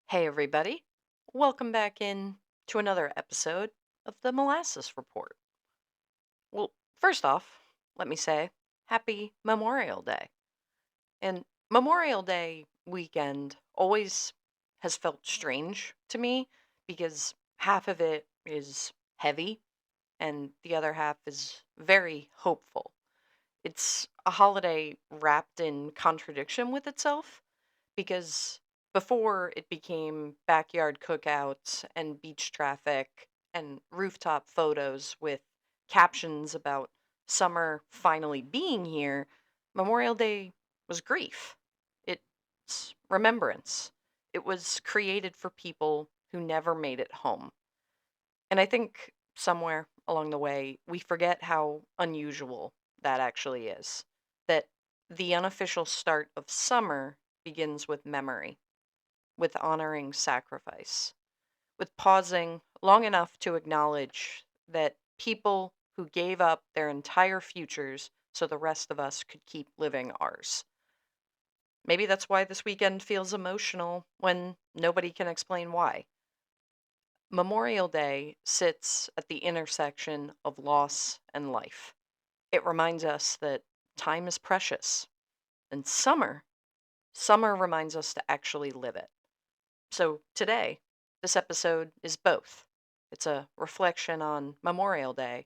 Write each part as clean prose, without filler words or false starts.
Hey, everybody. Welcome back in to another episode of the Molasses Report. Well, first off, let me say happy Memorial Day. And Memorial Day weekend always has felt strange to me because half of it is heavy and the other half is very hopeful. It's a holiday wrapped in contradiction with itself because before it became backyard cookouts and beach traffic and rooftop photos with captions about summer finally being here, Memorial Day was grief. It's remembrance. It was created for people who never made it home. And I think somewhere along the way, we forget how unusual that actually is. That the unofficial start of summer begins with memory, with honoring sacrifice, with pausing long enough to acknowledge that people who gave up their entire futures so the rest of us could keep living ours. Maybe that's why this weekend feels emotional when nobody can explain why. Memorial Day sits at the intersection of loss and life. It reminds us that time is precious, and summer reminds us to actually live it. So today, this episode is both. It's a reflection on Memorial Day,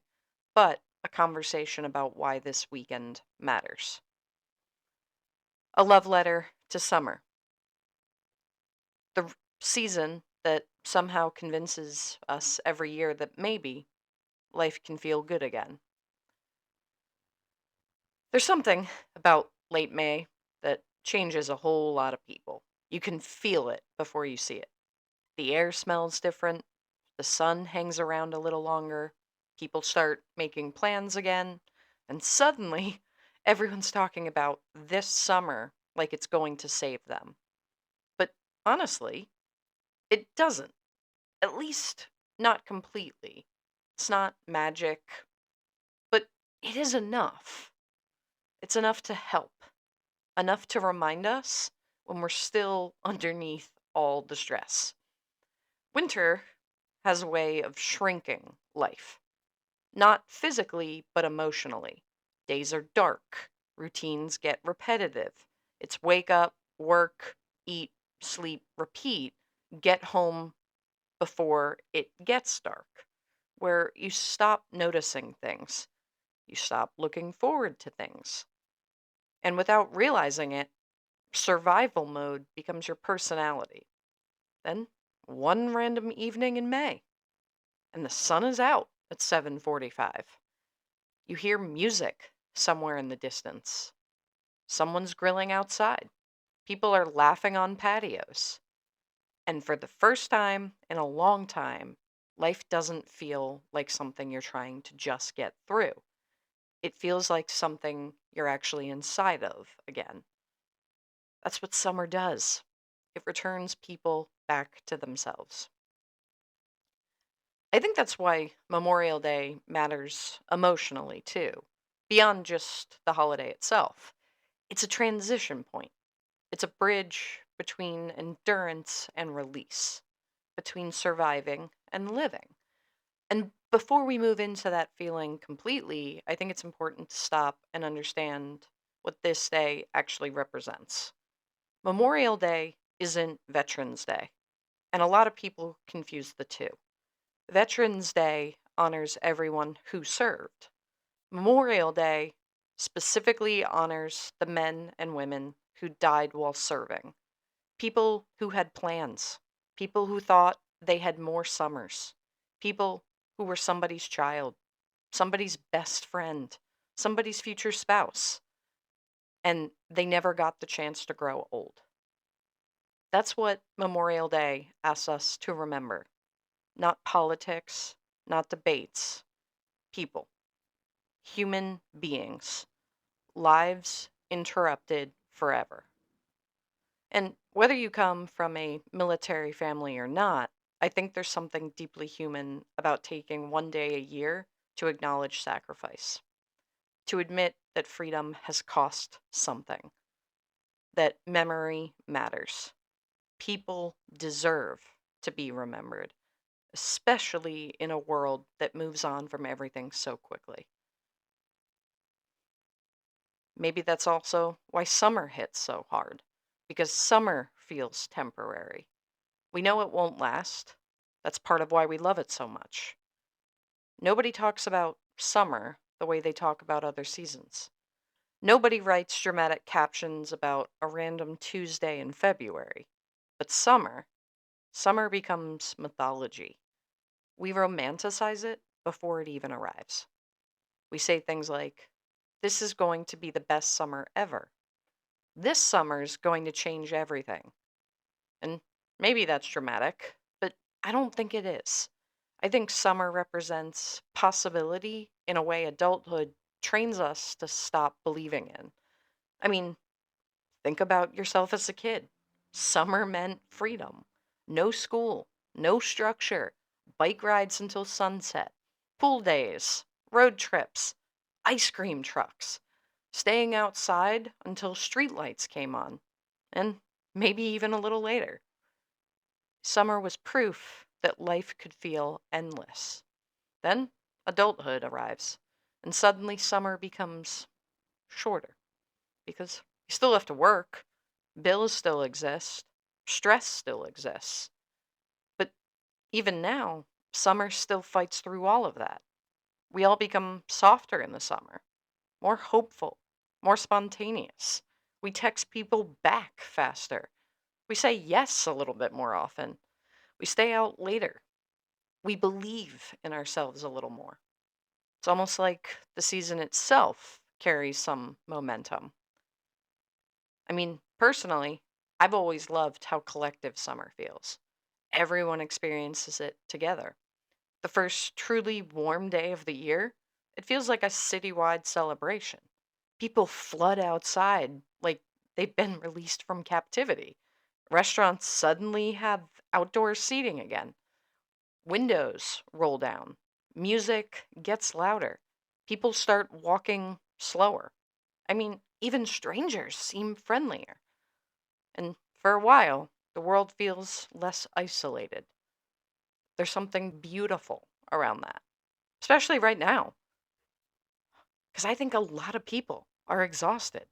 but a conversation about why this weekend matters. A love letter to summer, the season that somehow convinces us every year that maybe life can feel good again. There's something about late May that changes a whole lot of people. You can feel it before you see it. The air smells different, the sun hangs around a little longer, people start making plans again, and suddenly everyone's talking about this summer like it's going to save them. But honestly, it doesn't. At least not completely. It's not magic, but it is enough. It's enough to help. Enough to remind us when we're still underneath all the stress. Winter has a way of shrinking life, not physically, but emotionally. Days are dark, routines get repetitive. It's wake up, work, eat, sleep, repeat, get home before it gets dark, where you stop noticing things, you stop looking forward to things. And without realizing it, survival mode becomes your personality. Then, one random evening in May, and the sun is out at 7:45. You hear music somewhere in the distance. Someone's grilling outside. People are laughing on patios. And for the first time in a long time, life doesn't feel like something you're trying to just get through. It feels like something you're actually inside of again. That's what summer does. It returns people back to themselves. I think that's why Memorial Day matters emotionally too, beyond just the holiday itself. It's a transition point, it's a bridge between endurance and release, between surviving and living. And before we move into that feeling completely, I think it's important to stop and understand what this day actually represents. Memorial Day isn't Veterans Day, and a lot of people confuse the two. Veterans Day honors everyone who served. Memorial Day specifically honors the men and women who died while serving, people who had plans, people who thought they had more summers, people who were somebody's child, somebody's best friend, somebody's future spouse, and they never got the chance to grow old. That's what Memorial Day asks us to remember. Not politics, not debates, people, human beings, lives interrupted forever. And whether you come from a military family or not, I think there's something deeply human about taking one day a year to acknowledge sacrifice, to admit that freedom has cost something, that memory matters, People deserve to be remembered, especially in a world that moves on from everything so quickly. Maybe that's also why summer hits so hard, because summer feels temporary. We know it won't last. That's part of why we love it so much. Nobody talks about summer the way they talk about other seasons. Nobody writes dramatic captions about a random Tuesday in February. But summer becomes mythology. We romanticize it before it even arrives. We say things like, this is going to be the best summer ever. This summer's going to change everything. And maybe that's dramatic, but I don't think it is. I think summer represents possibility in a way adulthood trains us to stop believing in. I mean, think about yourself as a kid. Summer meant freedom. No school, no structure, bike rides until sunset, pool days, road trips, ice cream trucks, staying outside until streetlights came on, and maybe even a little later. Summer was proof that life could feel endless. Then adulthood arrives, and suddenly summer becomes shorter because you still have to work, bills still exist, stress still exists. But even now, summer still fights through all of that. We all become softer in the summer, more hopeful, more spontaneous. We text people back faster. We say yes a little bit more often. We stay out later. We believe in ourselves a little more. It's almost like the season itself carries some momentum. I mean, personally, I've always loved how collective summer feels. Everyone experiences it together. The first truly warm day of the year, it feels like a citywide celebration. People flood outside like they've been released from captivity. Restaurants suddenly have outdoor seating again. Windows roll down. Music gets louder. People start walking slower. I mean, even strangers seem friendlier. And for a while, the world feels less isolated. There's something beautiful around that, especially right now, because I think a lot of people are exhausted,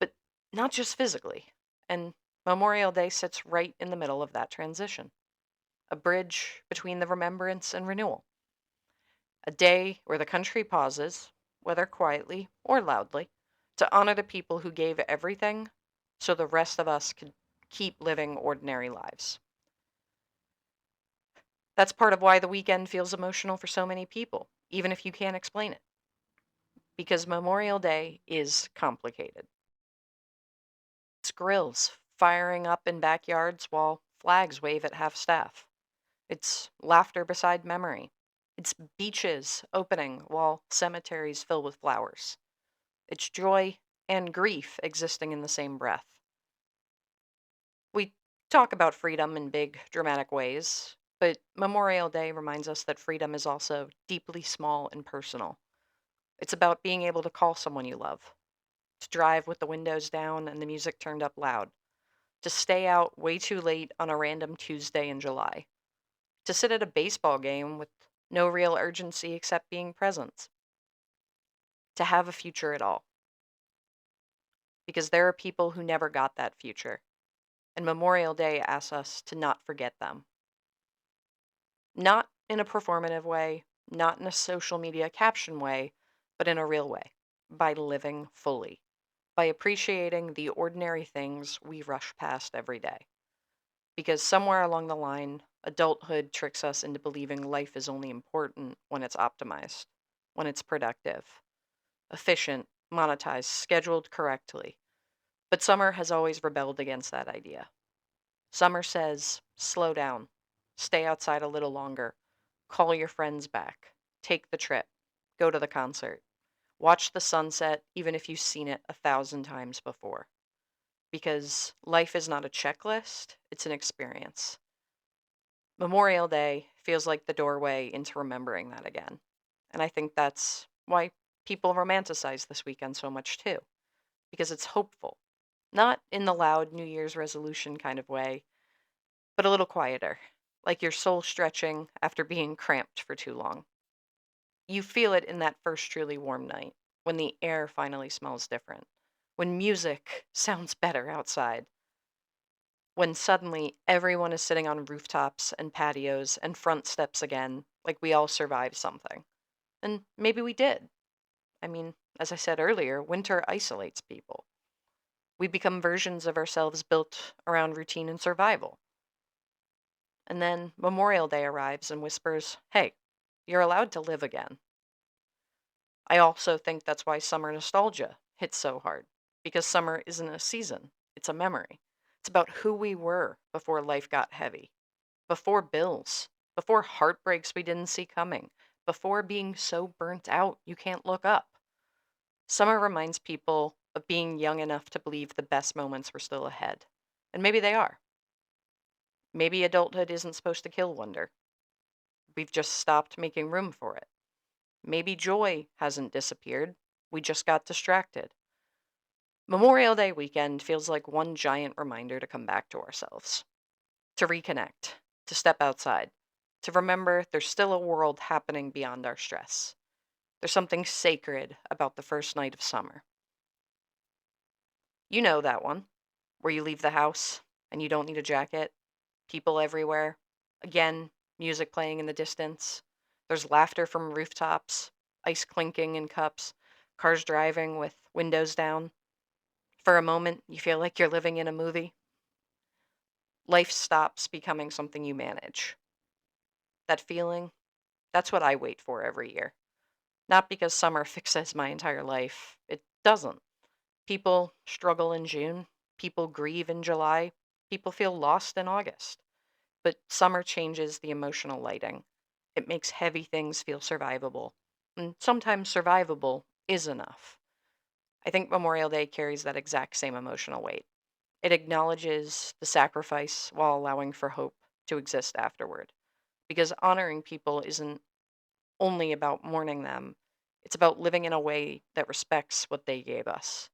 but not just physically. And Memorial Day sits right in the middle of that transition, a bridge between the remembrance and renewal. A day where the country pauses, whether quietly or loudly, to honor the people who gave everything so the rest of us could keep living ordinary lives. That's part of why the weekend feels emotional for so many people, even if you can't explain it, because Memorial Day is complicated. It's grills firing up in backyards while flags wave at half staff. It's laughter beside memory. It's beaches opening while cemeteries fill with flowers. It's joy and grief existing in the same breath. We talk about freedom in big, dramatic ways, but Memorial Day reminds us that freedom is also deeply small and personal. It's about being able to call someone you love, to drive with the windows down and the music turned up loud, to stay out way too late on a random Tuesday in July, to sit at a baseball game with no real urgency except being present, to have a future at all. Because there are people who never got that future, and Memorial Day asks us to not forget them. Not in a performative way, not in a social media caption way, but in a real way, by living fully, by appreciating the ordinary things we rush past every day. Because somewhere along the line, adulthood tricks us into believing life is only important when it's optimized, when it's productive, efficient, monetized, scheduled correctly. But summer has always rebelled against that idea. Summer says, slow down, stay outside a little longer, call your friends back, take the trip, go to the concert, watch the sunset even if you've seen it 1,000 times before. Because life is not a checklist, it's an experience. Memorial Day feels like the doorway into remembering that again. And I think that's why people romanticize this weekend so much too, because it's hopeful. Not in the loud New Year's resolution kind of way, but a little quieter, like your soul stretching after being cramped for too long. You feel it in that first truly warm night, when the air finally smells different, when music sounds better outside, when suddenly everyone is sitting on rooftops and patios and front steps again, like we all survived something. And maybe we did. I mean, as I said earlier, winter isolates people. We become versions of ourselves built around routine and survival. And then Memorial Day arrives and whispers, hey, you're allowed to live again. I also think that's why summer nostalgia hits so hard, because summer isn't a season, it's a memory. It's about who we were before life got heavy, before bills, before heartbreaks we didn't see coming, before being so burnt out you can't look up. Summer reminds people of being young enough to believe the best moments were still ahead. And maybe they are. Maybe adulthood isn't supposed to kill wonder. We've just stopped making room for it. Maybe joy hasn't disappeared. We just got distracted. Memorial Day weekend feels like one giant reminder to come back to ourselves, to reconnect, to step outside, to remember there's still a world happening beyond our stress. There's something sacred about the first night of summer. You know that one, where you leave the house and you don't need a jacket, people everywhere. Again, music playing in the distance. There's laughter from rooftops, ice clinking in cups, cars driving with windows down. For a moment, you feel like you're living in a movie. Life stops becoming something you manage. That feeling, that's what I wait for every year. Not because summer fixes my entire life, it doesn't. People struggle in June, people grieve in July, people feel lost in August. But summer changes the emotional lighting. It makes heavy things feel survivable. And sometimes survivable is enough. I think Memorial Day carries that exact same emotional weight. It acknowledges the sacrifice while allowing for hope to exist afterward. Because honoring people isn't only about mourning them, it's about living in a way that respects what they gave us.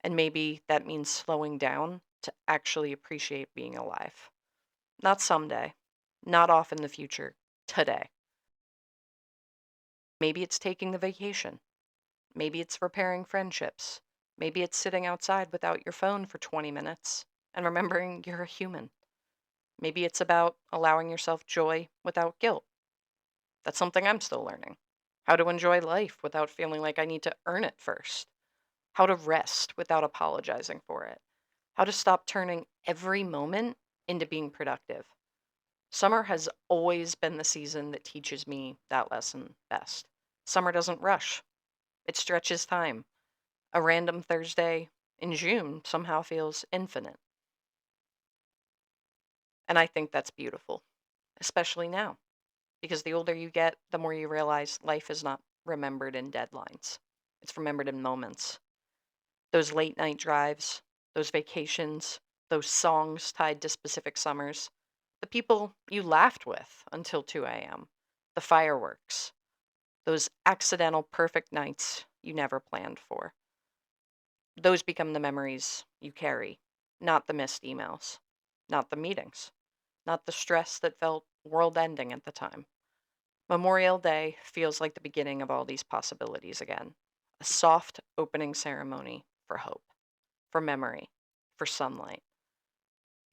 And maybe that means slowing down to actually appreciate being alive. Not someday, not off in the future, today. Maybe it's taking the vacation. Maybe it's repairing friendships. Maybe it's sitting outside without your phone for 20 minutes and remembering you're a human. Maybe it's about allowing yourself joy without guilt. That's something I'm still learning. How to enjoy life without feeling like I need to earn it first. How to rest without apologizing for it. How to stop turning every moment into being productive. Summer has always been the season that teaches me that lesson best. Summer doesn't rush, it stretches time. A random Thursday in June somehow feels infinite. And I think that's beautiful, especially now, because the older you get, the more you realize life is not remembered in deadlines, it's remembered in moments. Those late night drives, those vacations, those songs tied to specific summers, the people you laughed with until 2 a.m., the fireworks, those accidental perfect nights you never planned for. Those become the memories you carry, not the missed emails, not the meetings, not the stress that felt world ending at the time. Memorial Day feels like the beginning of all these possibilities again. A soft opening ceremony for hope, for memory, for sunlight.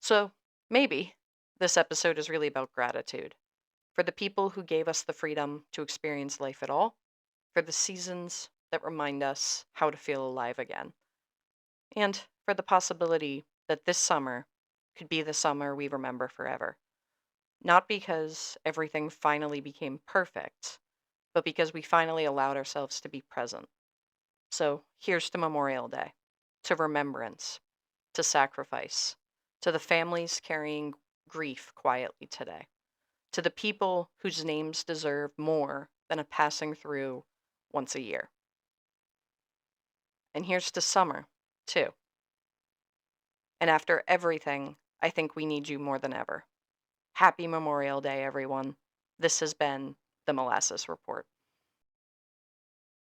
So maybe this episode is really about gratitude for the people who gave us the freedom to experience life at all, for the seasons that remind us how to feel alive again, and for the possibility that this summer could be the summer we remember forever. Not because everything finally became perfect, but because we finally allowed ourselves to be present. So here's to Memorial Day, to remembrance, to sacrifice, to the families carrying grief quietly today, to the people whose names deserve more than a passing through once a year. And here's to summer, too. And after everything, I think we need you more than ever. Happy Memorial Day, everyone. This has been the Molasses Report.